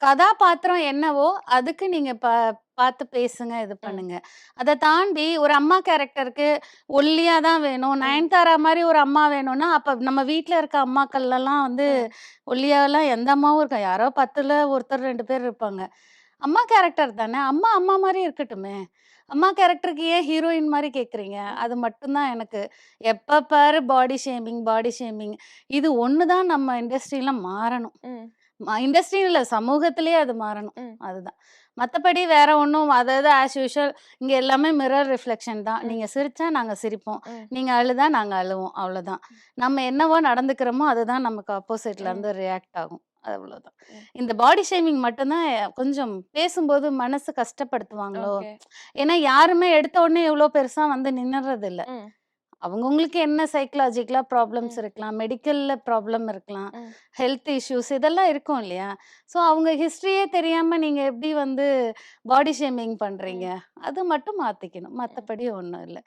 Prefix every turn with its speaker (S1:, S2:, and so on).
S1: கதாபாத்திரம் என்னவோ, அதுக்கு நீங்க பார்த்து பேசுங்க, இது
S2: ம்.
S1: பண்ணுங்க. அத தாண்டி ஒரு அம்மா கேரக்டருக்கு ஒல்லியா தான் வேணும்.
S2: ம்.
S1: நயன்தாரா மாரி ஒரு அம்மா வேணும்னா, அப்ப நம்ம வீட்ல இருக்க அம்மாக்கள்லாம் வந்து
S2: ம்.
S1: ஒல்லியாலாம் எந்த அம்மாவும் இருக்க யாரோ 10ல ஒருத்தர் 2 பேர் இருப்பாங்க. அம்மா கேரக்டர் தானே! அம்மா அம்மா மாரி இருக்கட்டுமே! அம்மா கேரக்டருக்கு ஏன் ஹீரோயின் மாரி கேட்குறீங்க?
S2: ம்.
S1: அது மட்டும் தான் எனக்கு. எப்ப பாரு பாடி ஷேமிங், பாடி ஷேமிங். இது ஒண்ணு தான் நம்ம இண்டஸ்ட்ரில மாறணும்.
S2: ம்.
S1: இண்டஸ்ட்ரின்னு இல்ல, சமூகத்திலேயே அது மாறணும்.
S2: ம்.
S1: அதுதான். மத்தபடி வேற ஒண்ணும் அதாவது ஆஸ் யூசுவல் இங்க எல்லாமே மிரர் ரிஃப்ளெக்ஷன் தான்.
S2: ம்.
S1: நீங்க சிரிச்சா நாங்க சிரிப்போம்.
S2: ம்.
S1: நீங்க அழுதா நாங்க அழுவோம். அவ்வளோதான். நம்ம என்னவோ நடந்துக்கிறோமோ, அதுதான் நமக்கு ஆப்போசிட்ல
S2: ம்.
S1: இருந்து ரியாக்ட் ஆகும். அவ்வளோதான்.
S2: ம்.
S1: இந்த பாடி ஷேமிங் மட்டும் தான் கொஞ்சம் பேசும்போது மனசு கஷ்டப்படுத்துவாங்களோ!
S2: ஓகே.
S1: ஏன்னா யாருமே எடுத்த உடனே இவ்ளோ பெருசா வந்து நின்னுறதில்ல.
S2: ம்.
S1: அவங்கவங்களுக்கு என்ன சைக்காலஜிக்கலா ப்ராப்ளம்ஸ்
S2: ம்.
S1: இருக்கலாம். மெடிக்கல்ல ப்ராப்ளம் இருக்கலாம்.
S2: ம்.
S1: ஹெல்த் இஷ்யூஸ் இதெல்லாம் இருக்கும் இல்லையா? ஸோ அவங்க ஹிஸ்டரியே தெரியாம நீங்க எப்படி வந்து பாடி ஷேமிங் பண்றீங்க?
S2: ம்.
S1: அது மட்டும் மாத்திக்கணும்.
S2: ம்.
S1: மத்தபடி ஒண்ணும் இல்ல.